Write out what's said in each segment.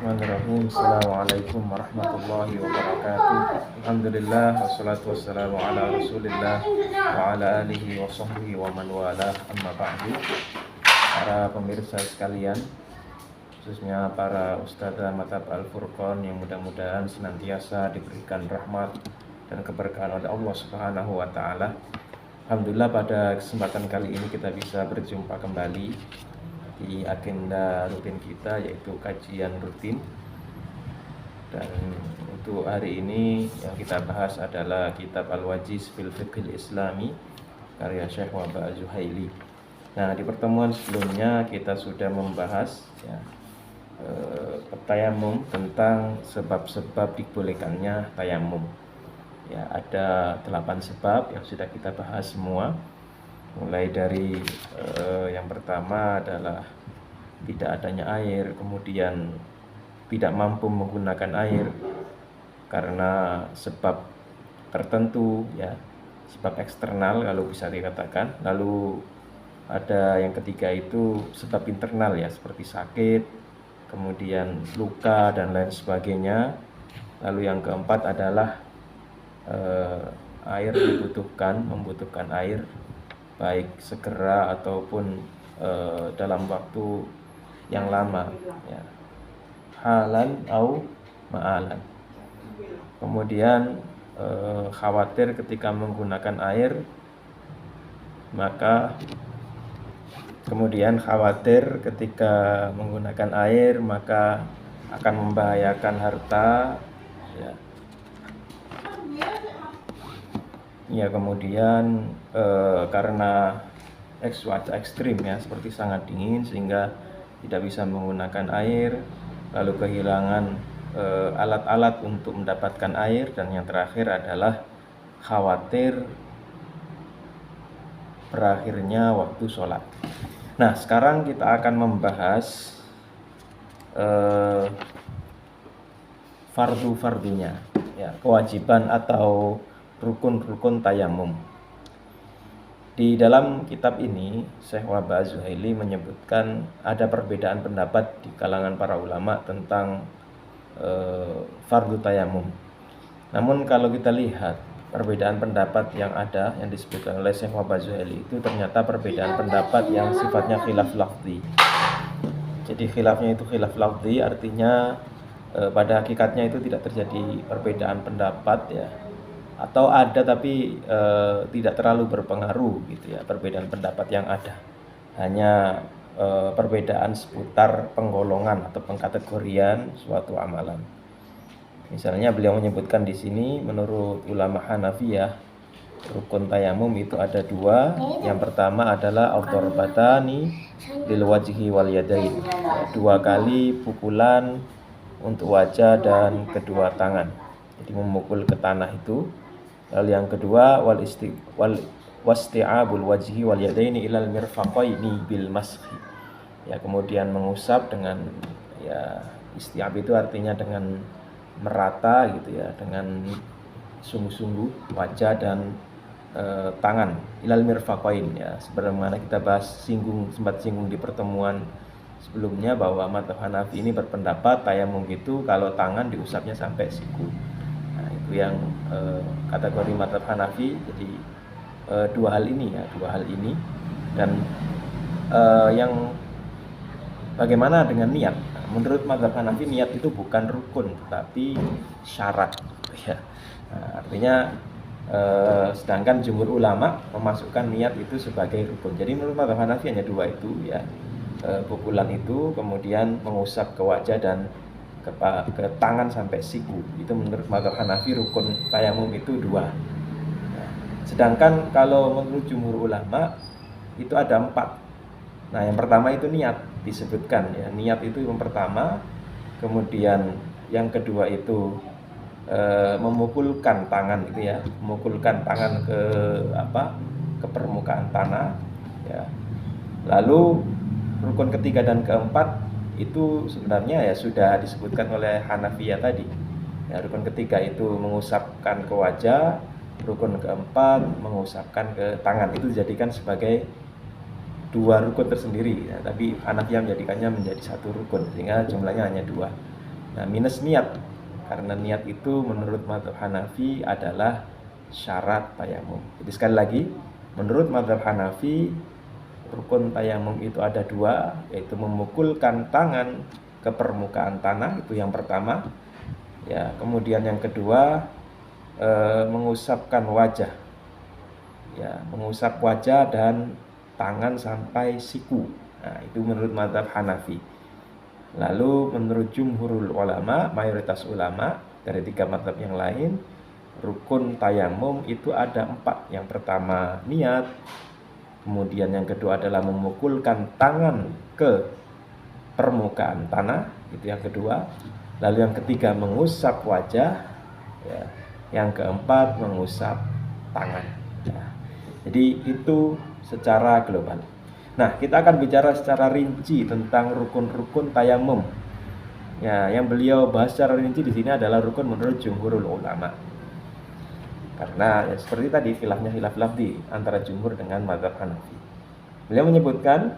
Bismillahirrahmanirrahim. Assalamualaikum warahmatullahi wabarakatuh. Alhamdulillah wassalatu wassalamu ala Rasulillah wa ala alihi wa sahbihi wa man wala, amma ba'du. Para pemirsa sekalian, khususnya para ustadzah Matab Al-Furqan yang mudah-mudahan senantiasa diberikan rahmat dan keberkahan oleh Allah Subhanahu wa taala. Alhamdulillah pada kesempatan kali ini kita bisa berjumpa kembali di agenda rutin kita, yaitu kajian rutin. Dan untuk hari ini yang kita bahas adalah kitab Al-Wajiz fil Fiqhil Islami karya Syekh Wahbah Az-Zuhaili. Nah, di pertemuan sebelumnya kita sudah membahas tayamum, tentang sebab-sebab dibolehkannya tayamum. Ya, ada 8 sebab yang sudah kita bahas semua. Mulai dari yang pertama adalah tidak adanya air, kemudian tidak mampu menggunakan air karena sebab tertentu, ya, sebab eksternal kalau bisa dikatakan. Lalu ada yang ketiga itu sebab internal, ya, seperti sakit, kemudian luka dan lain sebagainya. Lalu yang keempat adalah air membutuhkan air, baik segera ataupun dalam waktu yang lama, ya, halan au ma'alan. Kemudian khawatir ketika menggunakan air, maka akan membahayakan harta, ya. Ya, kemudian karena cuaca ekstrim, ya, seperti sangat dingin sehingga tidak bisa menggunakan air, lalu kehilangan alat-alat untuk mendapatkan air, dan yang terakhir adalah khawatir berakhirnya waktu sholat. Nah, sekarang kita akan membahas fardu-fardunya, ya, kewajiban atau rukun-rukun tayamum. Di dalam kitab ini Syekh Wahbah Az-Zuhaili menyebutkan ada perbedaan pendapat di kalangan para ulama tentang fardu tayamum. Namun kalau kita lihat perbedaan pendapat yang ada, yang disebutkan oleh Syekh Wahbah Az-Zuhaili, itu ternyata perbedaan pendapat yang sifatnya khilaf lafzi. Jadi khilafnya itu khilaf lafzi, artinya pada hakikatnya itu tidak terjadi perbedaan pendapat, ya, atau ada tapi tidak terlalu berpengaruh, gitu, ya, perbedaan pendapat yang ada. Hanya perbedaan seputar penggolongan atau pengkategorian suatu amalan. Misalnya beliau menyebutkan di sini, menurut ulama Hanafiyah, rukun tayamum itu ada 2. Yang pertama adalah ad-darbatani lil wajhi wal yadain, 2 kali pukulan untuk wajah dan kedua tangan. Jadi memukul ke tanah itu. Lalu yang kedua wasti'abul wajhi wal yadaini ilal mirfaqaini bil mashi. Ya, kemudian mengusap dengan, ya, isti'ab itu artinya dengan merata, gitu, ya, dengan sungguh-sungguh wajah dan tangan ilal mirfaqain, ya, sebagaimana kita sempat singgung di pertemuan sebelumnya bahwa mazhab Hanafi ini berpendapat tayamum itu kalau tangan diusapnya sampai siku. Nah, itu yang kategori mazhab Hanafi. Jadi 2 hal ini, ya, 2 hal ini. Dan yang bagaimana dengan niat? Nah, menurut mazhab Hanafi niat itu bukan rukun tetapi syarat, ya. Nah, artinya sedangkan jumhur ulama memasukkan niat itu sebagai rukun. Jadi menurut mazhab Hanafi hanya 2 itu, ya, pukulan itu, kemudian mengusap ke wajah dan ke tangan sampai siku. Itu menurut mazhab Hanafi rukun tayamum itu 2. Nah, sedangkan kalau menurut jumhur ulama itu ada 4. Nah, yang pertama itu niat disebutkan, ya, niat itu yang pertama. Kemudian yang kedua itu memukulkan tangan, gitu, ya, memukulkan tangan ke permukaan tanah, ya. Lalu rukun ketiga dan keempat itu sebenarnya, ya, sudah disebutkan oleh Hanafiyah tadi. Ya, rukun ketiga itu mengusapkan ke wajah, rukun keempat mengusapkan ke tangan. Itu dijadikan sebagai 2 rukun tersendiri, ya, tapi Hanafiyah menjadikannya menjadi 1 rukun sehingga jumlahnya hanya 2. Nah, minus niat. Karena niat itu menurut mazhab Hanafi adalah syarat tayamum. Jadi sekali lagi, menurut mazhab Hanafi rukun tayamum itu ada dua, yaitu memukulkan tangan ke permukaan tanah, itu yang pertama. Ya, kemudian yang kedua mengusapkan wajah. Ya, mengusap wajah dan tangan sampai siku. Nah, itu menurut mazhab Hanafi. Lalu menurut jumhurul ulama, mayoritas ulama dari 3 mazhab yang lain, rukun tayamum itu ada 4. Yang pertama niat, kemudian yang kedua adalah memukulkan tangan ke permukaan tanah, itu yang kedua. Lalu yang ketiga mengusap wajah, ya. Yang keempat mengusap tangan. Ya. Jadi itu secara global. Nah, kita akan bicara secara rinci tentang rukun-rukun tayamum. Ya, yang beliau bahas secara rinci di sini adalah rukun menurut jumhurul ulama. Karena ya, seperti tadi khilaf lafzi antara jumhur dengan mazhab Hanafi. Beliau menyebutkan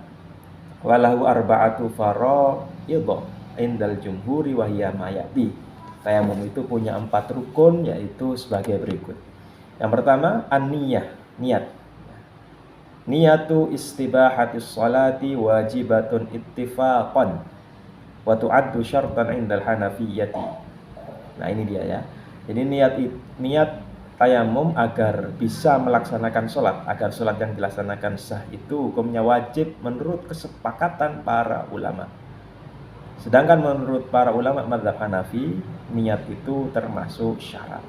walahu arba'atu faraidh indal jumhuri wa hiya ma ya'ti. Tayamum itu punya 4 rukun, yaitu sebagai berikut. Yang pertama an-niyah, niat. Niyatu istibahatis sholati wajibatun ittifaqan wa tu'addu syartan indal hanafiyyati. Nah, ini dia ya. Jadi niat tayamum agar bisa melaksanakan sholat, agar sholat yang dilaksanakan sah itu hukumnya wajib menurut kesepakatan para ulama. Sedangkan menurut para ulama mazhab Hanafi, niat itu termasuk syarat.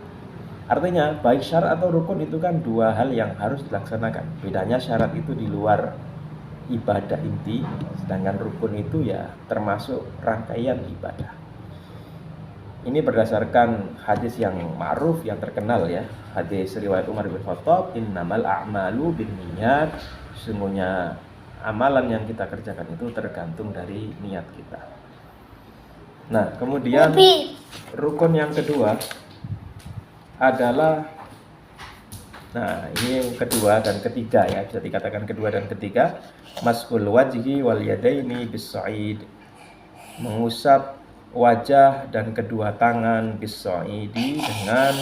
Artinya baik syarat atau rukun itu kan 2 hal yang harus dilaksanakan. Bedanya syarat itu di luar ibadah inti, sedangkan rukun itu ya termasuk rangkaian ibadah. Ini berdasarkan hadis yang ma'ruf, yang terkenal ya. Hadis riwayat Umar bin Khattab, innamal a'malu binniyat. Sesungguhnya amalan yang kita kerjakan itu tergantung dari niat kita. Nah, kemudian rukun yang kedua adalah, nah ini yang kedua dan ketiga ya, bisa dikatakan kedua dan ketiga, maskul wajhi wal yadaini bis-sa'id, mengusap wajah dan kedua tangan bis-sa'idi dengan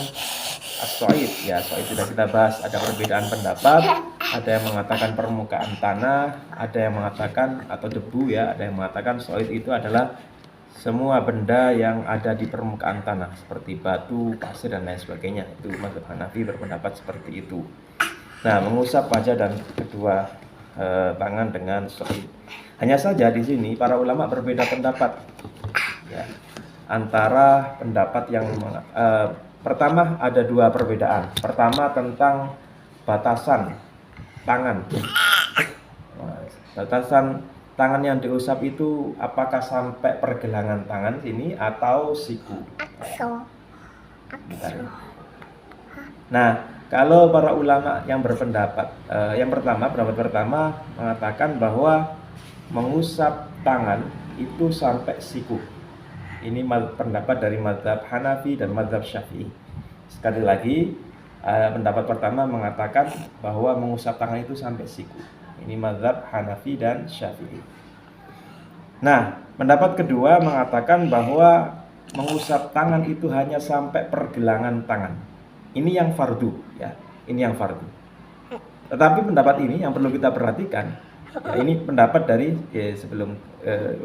as-sa'id ya. Sa'id sudah kita bahas, ada perbedaan pendapat, ada yang mengatakan permukaan tanah, ada yang mengatakan atau debu ya, ada yang mengatakan sa'id itu adalah semua benda yang ada di permukaan tanah seperti batu, pasir dan lain sebagainya. Itu mazhab Hanafi berpendapat seperti itu. Nah, mengusap wajah dan kedua tangan dengan sa'id. Hanya saja di sini para ulama berbeda pendapat. Ya, antara pendapat yang pertama ada 2 perbedaan. Pertama tentang batasan tangan. Batasan tangan yang diusap itu apakah sampai pergelangan tangan sini atau siku? Nah, kalau para ulama yang berpendapat, yang pertama, pendapat pertama mengatakan bahwa mengusap tangan itu sampai siku. Ini pendapat dari mazhab Hanafi dan mazhab Syafi'i. Sekali lagi, pendapat pertama mengatakan bahwa mengusap tangan itu sampai siku. Ini mazhab Hanafi dan Syafi'i. Nah, pendapat kedua mengatakan bahwa mengusap tangan itu hanya sampai pergelangan tangan. Ini yang fardu ya. Ini yang fardu. Tetapi pendapat ini yang perlu kita perhatikan. Ya, ini pendapat dari sebelum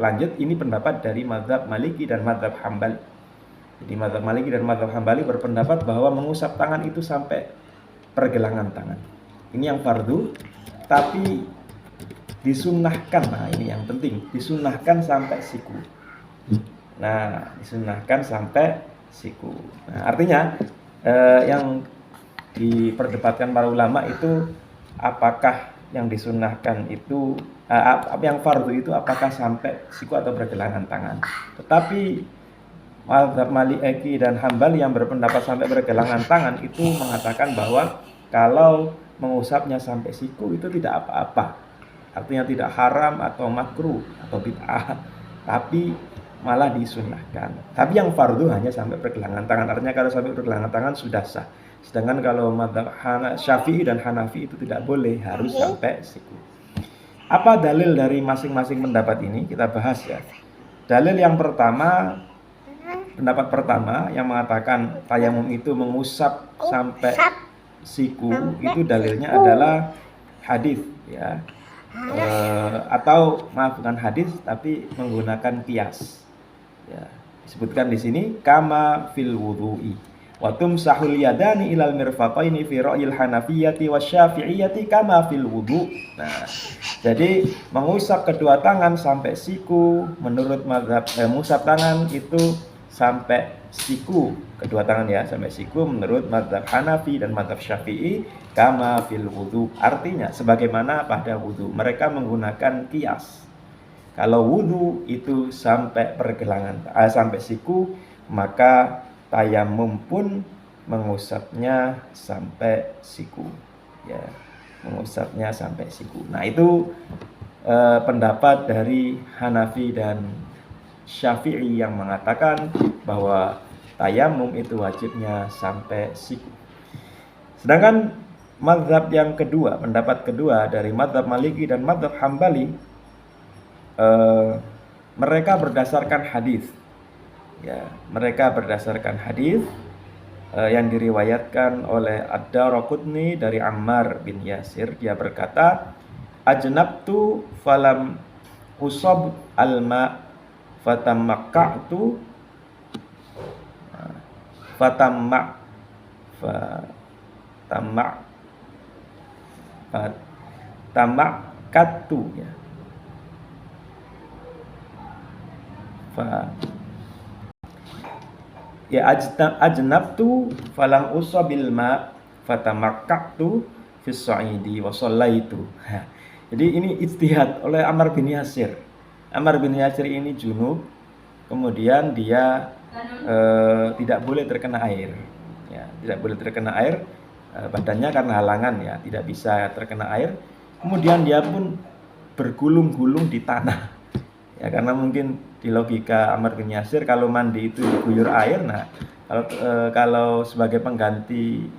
lanjut, ini pendapat dari mazhab Maliki dan mazhab Hambali. Jadi mazhab Maliki dan mazhab Hambali berpendapat bahwa mengusap tangan itu sampai pergelangan tangan. Ini yang fardu, tapi disunnahkan. Nah, ini yang penting, disunnahkan sampai siku. Nah, disunnahkan sampai siku. Nah, artinya yang diperdebatkan para ulama itu apakah yang disunnahkan itu yang fardu itu apakah sampai siku atau pergelangan tangan. Tetapi mazhab Maliki dan Hambali yang berpendapat sampai pergelangan tangan itu mengatakan bahwa kalau mengusapnya sampai siku itu tidak apa-apa. Artinya tidak haram atau makruh atau bid'ah, tapi malah disunnahkan. Tapi yang fardu hanya sampai pergelangan tangan. Artinya kalau sampai pergelangan tangan sudah sah. Sedangkan kalau mazhab Syafi'i dan Hanafi itu tidak boleh, harus sampai siku. Apa dalil dari masing-masing pendapat ini? Kita bahas ya. Dalil yang pertama pendapat pertama yang mengatakan tayamum itu mengusap sampai siku, itu dalilnya adalah hadis ya. Atau maaf, bukan hadis tapi menggunakan qiyas. Ya, disebutkan di sini kama fil wudu'i wa tumsahul yadani ilal mirfaqaini fi ra'yil hanafiyyati wasyafi'iyyati kama fil wudu'. Nah, jadi mengusap kedua tangan sampai siku menurut mazhab mengusap tangan itu sampai siku, kedua tangan ya sampai siku menurut mazhab Hanafi dan mazhab Syafi'i kama fil wudu, artinya sebagaimana pada wudu. Mereka menggunakan qiyas. Kalau wudu itu sampai pergelangan sampai siku, maka tayamum pun mengusapnya sampai siku ya, mengusapnya sampai siku. Nah, itu pendapat dari Hanafi dan Syafi'i yang mengatakan bahwa tayamum itu wajibnya sampai siku. Sedangkan mazhab yang kedua, pendapat kedua dari mazhab Maliki dan mazhab Hambali, mereka berdasarkan hadis. Ya, mereka berdasarkan hadis yang diriwayatkan oleh Ad-Daraqutni dari Ammar bin Yasir. Dia berkata, ajnabtu falam usab alma fatamakka'tu fatamakkatu ya. Ya ajnabtu falam usabil ma fatamakkatu fis sa'idi wa shallaitu. Jadi ini ijtihad oleh Ammar bin Yasir. Ammar bin Yasir ini junub, kemudian dia tidak boleh terkena air. Ya, tidak boleh terkena air, badannya karena halangan ya, tidak bisa terkena air. Kemudian dia pun bergulung-gulung di tanah. Ya, karena mungkin di logika Ammar bin Yasir kalau mandi itu diguyur air, nah kalau sebagai pengganti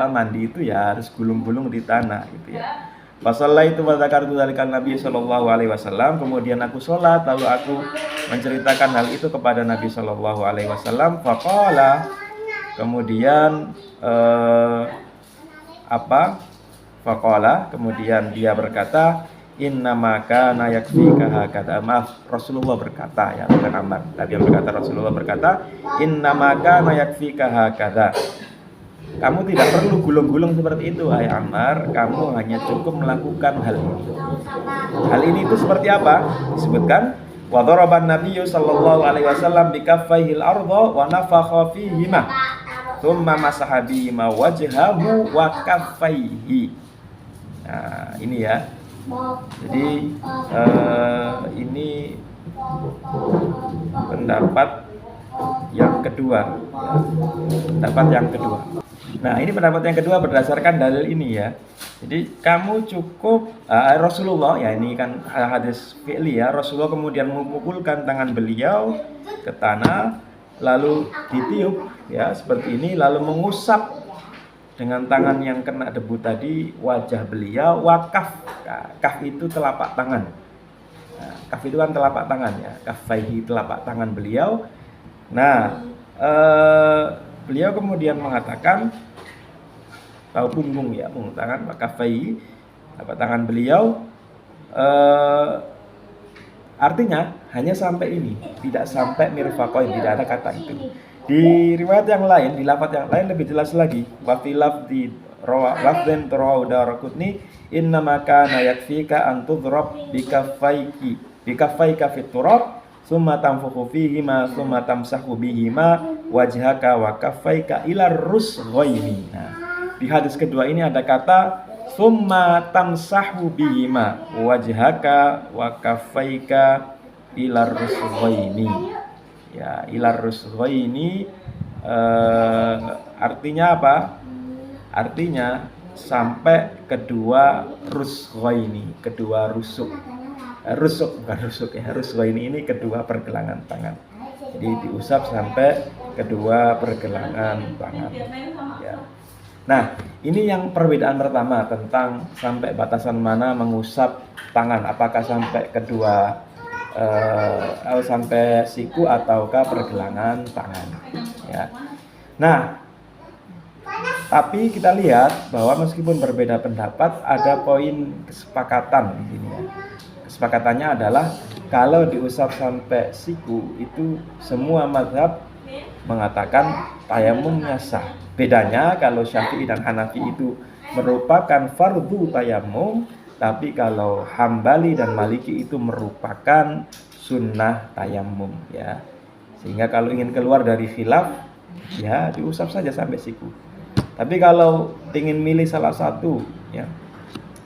mandi itu ya harus gulung-gulung di tanah gitu ya. Pasal itu wadzakartu dzalika Nabi sallallahu alaihi wasallam, kemudian aku sholat lalu aku menceritakan hal itu kepada Nabi sallallahu alaihi wasallam. Faqala, kemudian Faqala, kemudian dia berkata, innama kana yakfika hakadha. Maaf, Rasulullah berkata ya, bukan Ammar. Nabi yang berkata, Rasulullah berkata, innama kana yakfika hakadha. Kamu tidak perlu gulung-gulung seperti itu, hai Ammar. Kamu hanya cukup melakukan hal ini. Hal ini itu seperti apa? Disebutkan, wa dharaban nabiyyu sallallahu alaihi wasallam bi kaffaihi al-ardha wa nafakha fihima. Tsumma masaha bihima wajhahu wa kaffaihi. Nah, ini ya. Jadi ini pendapat yang kedua. Pendapat yang kedua. Nah, ini pendapat yang kedua berdasarkan dalil ini ya. Jadi kamu cukup Rasulullah ya, ini kan hadis fi'li ya. Rasulullah kemudian memukulkan tangan beliau ke tanah, lalu ditiup ya seperti ini, lalu mengusap dengan tangan yang kena debu tadi wajah beliau. Wakaf, kaf itu telapak tangan. Nah, kaf itu kan telapak tangan ya. Kaffaihi telapak tangan beliau. Nah, beliau kemudian mengatakan tahu punggung ya, punggung tangan, kaffaihi telapak tangan beliau. Artinya hanya sampai ini, tidak sampai mirfaqain, tidak ada kata itu. Di riwayat yang lain, di lafaz yang lain lebih jelas lagi. Wa fi lafzi lafdzan tarawu Daraqutni, innama kana yakfika an tudrab bikaffaika fit turab summa tanfukhu fihima summa tamsahu bihima wajhaka wa kaffaika ila rusghaini. Nah, di hadis kedua ini ada kata summa tamsahu bihima wajhaka wa kaffaika ila rusghaini. Ya, ilar rusghaini artinya apa? Artinya sampai kedua rusghaini, kedua rusuk. Rusuk bukan rusuk ya, rusghaini ini kedua pergelangan tangan. Jadi diusap sampai kedua pergelangan tangan. Ya. Nah, ini yang perbedaan pertama tentang sampai batasan mana mengusap tangan, apakah sampai kedua sampai siku ataukah pergelangan tangan ya. Nah, tapi kita lihat bahwa meskipun berbeda pendapat, ada poin kesepakatan di sini ya. Kesepakatannya adalah kalau diusap sampai siku itu semua mazhab mengatakan tayamumnya sah. Bedanya kalau Syafi'i dan Hanafi itu merupakan fardu tayamum, tapi kalau Hambali dan Maliki itu merupakan sunnah tayamum ya. Sehingga kalau ingin keluar dari khilaf ya diusap saja sampai siku. Tapi kalau ingin milih salah satu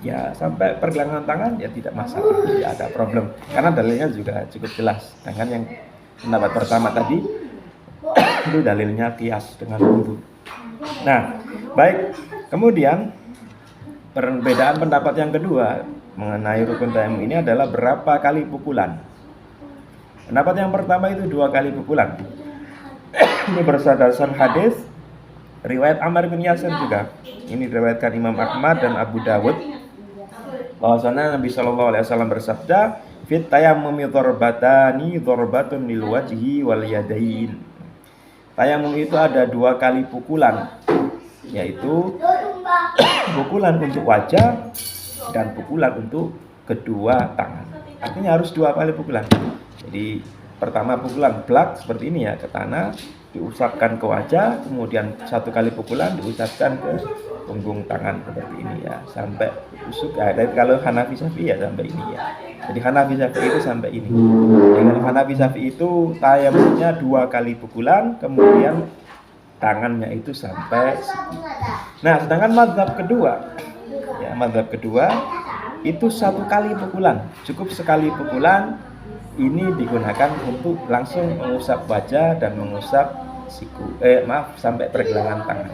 ya sampai pergelangan tangan ya tidak masalah, tidak ada problem karena dalilnya juga cukup jelas. Sedangkan yang pendapat pertama tadi itu dalilnya kias dengan wudu. Nah, baik. Kemudian perbedaan pendapat yang kedua mengenai rukun tayamum ini adalah berapa kali pukulan. Pendapat yang pertama itu 2 kali pukulan. Ini berdasarkan hadis riwayat Ammar bin Yasir juga. Ini diriwayatkan Imam Ahmad dan Abu Dawud. Bahwasanya Nabi Shallallahu Alaihi Wasallam bersabda, "Fit tayammumi dzarbatani, dzarbatun lil wajhi wal yadain." Tayamum itu ada 2 kali pukulan, yaitu pukulan untuk wajah dan pukulan untuk kedua tangan. Artinya harus 2 kali pukulan. Jadi pertama pukulan blak seperti ini ya, ke tanah, diusapkan ke wajah, kemudian 1 kali pukulan diusapkan ke punggung tangan seperti ini ya, sampai usuk ya. Dan kalau Hanafi Syafi'i ya sampai ini ya. Jadi Hanafi Syafi'i itu sampai ini. Dengan Hanafi Syafi'i itu tayamumnya 2 kali pukulan, kemudian tangannya itu sampai sini. Nah, sedangkan mazhab kedua itu 1 kali pukulan, cukup sekali pukulan. Ini digunakan untuk langsung mengusap wajah dan mengusap sampai pergelangan tangan.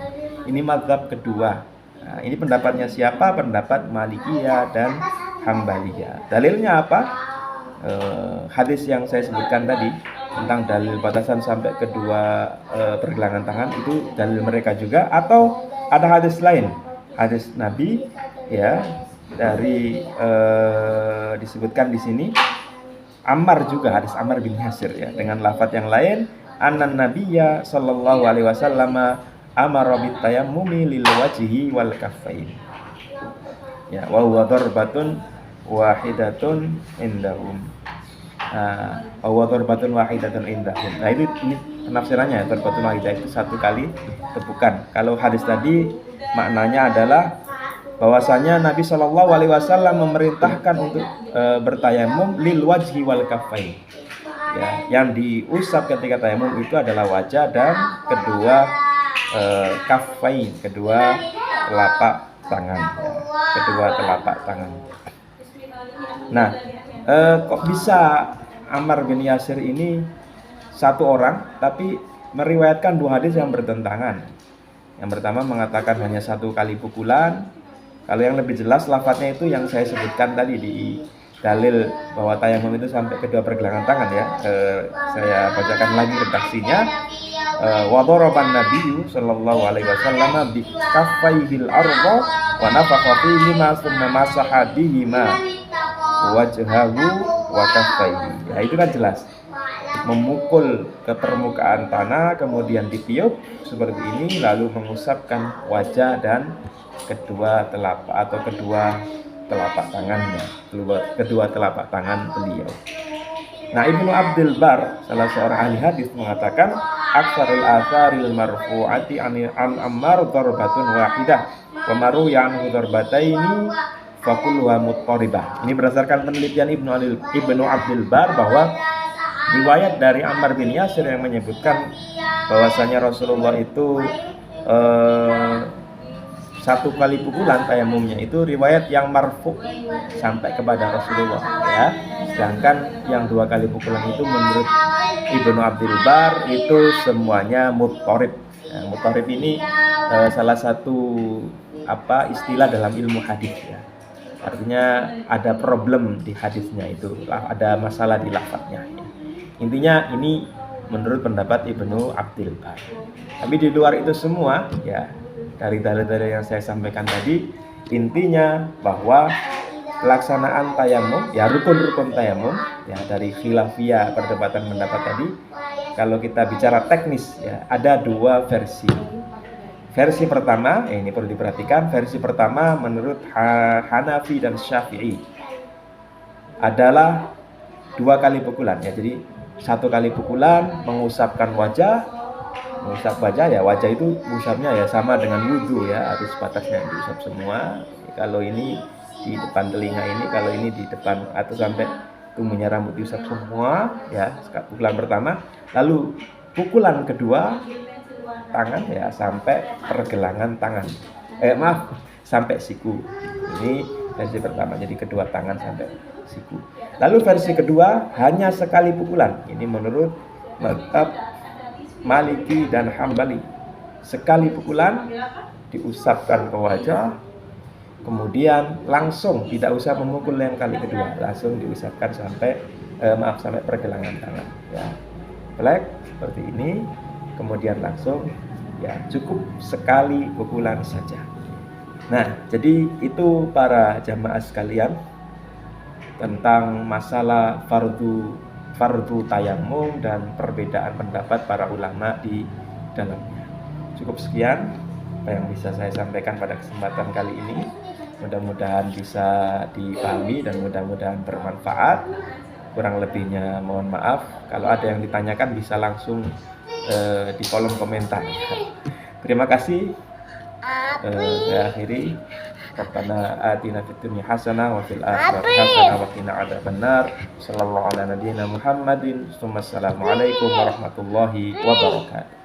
Ini mazhab kedua. Nah, ini pendapatnya siapa? Pendapat Malikiyah dan Hambaliyah. Dalilnya apa? Hadis yang saya sebutkan tadi tentang dalil batasan sampai kedua pergelangan tangan itu dalil mereka juga, atau ada hadis lain, hadis Nabi ya, dari disebutkan di sini Ammar juga, hadis Ammar bin Yasir ya, dengan lafaz yang lain, annan nabiyya sallallahu alaihi wasallam amara bit tayammumi lil wajhi wal kaffain. Ya, wa huwa darbatun wahidatun indahum. Wa darbatun wahidatun indahum. Nah, ini penafsirannya, darbatun wahidah itu 1 kali tepukan. Kalau hadis tadi maknanya adalah bahwasanya Nabi Shallallahu Alaihi Wasallam memerintahkan untuk bertayamum lil wajhi wal kaffain. Ya, yang diusap ketika tayamum itu adalah wajah dan kedua kaffain, kedua telapak tangan. Kedua telapak tangan. Nah, kok bisa Ammar bin Yasir ini 1 orang tapi meriwayatkan 2 hadis yang bertentangan? Yang pertama mengatakan hanya 1 kali pukulan. Kalau yang lebih jelas lafadznya itu yang saya sebutkan tadi di dalil bahwa tayamum itu sampai kedua pergelangan tangan ya. Saya bacakan lagi redaksinya. Wa daraban nabiyyu sallallahu alaihi wasallam bi kaffayhil ardha wa nafakha fihi ma thumma masaha bihima wajhahu wa kaffayhi. Ya, itu kan jelas. Memukul ke permukaan tanah, kemudian ditiup seperti ini, lalu mengusapkan wajah dan kedua telapak atau kedua telapak tangannya, kedua telapak tangan beliau. Nah, Ibnu Abdul Bar, salah seorang ahli hadis, mengatakan aktsarul atharil marfu'ati an Ammar darbatun wahidah wa maru yang darbataini fa kulluha muttaribah. Ini berdasarkan penelitian Ibnu Abdul Bar bahwa riwayat dari Ammar bin Yasir yang menyebutkan bahwasanya Rasulullah itu 1 kali pukulan tayamumnya itu riwayat yang marfu sampai kepada Rasulullah ya. Sedangkan yang 2 kali pukulan itu menurut Ibnu Abdul Bar itu semuanya muttarib. Ya, muttarib ini salah satu istilah dalam ilmu hadis ya. Artinya ada problem di hadisnya itu, ada masalah di lafadznya. Ya. Intinya ini menurut pendapat Ibnu Abdul Bar. Tapi di luar itu semua ya, dari dalil-dalil yang saya sampaikan tadi, intinya bahwa pelaksanaan tayamum, ya rukun-rukun tayamum, ya dari khilafiyah perdebatan pendapat tadi. Kalau kita bicara teknis, ya ada dua versi. Versi pertama, ini perlu diperhatikan, versi pertama menurut Hanafi dan Syafi'i adalah 2 kali pukulan, ya. Jadi 1 kali pukulan mengusapkan wajah, mengusap wajah, ya wajah itu usapnya ya sama dengan wudhu, ya harus batasnya diusap semua. Kalau ini di depan telinga ini, kalau ini di depan atau sampai tumbuhnya rambut diusap semua, ya pukulan pertama. Lalu pukulan kedua tangan, ya sampai pergelangan tangan, sampai siku. Ini versi pertama, jadi kedua tangan sampai siku. Lalu versi kedua hanya sekali pukulan. Ini menurut mazhab Maliki dan Hambali. Sekali pukulan diusapkan ke wajah, kemudian langsung tidak usah memukul yang kali kedua, langsung diusapkan sampai sampai pergelangan tangan, ya. Black seperti ini, kemudian langsung, ya cukup sekali pukulan saja. Nah, jadi itu para jamaah sekalian tentang masalah fardu tayamum dan perbedaan pendapat para ulama di dalamnya. Cukup sekian apa yang bisa saya sampaikan pada kesempatan kali ini. Mudah-mudahan bisa dipahami dan mudah-mudahan bermanfaat. Kurang lebihnya mohon maaf. Kalau ada yang ditanyakan bisa langsung di kolom komentar. Terima kasih. Saya akhiri. Rabbana atina fid dunya hasanah wa fil akhirati hasanah wa qina adzabannar. Sallallahu ala nabiyyina Muhammadin. Assalamualaikum warahmatullahi wabarakatuh.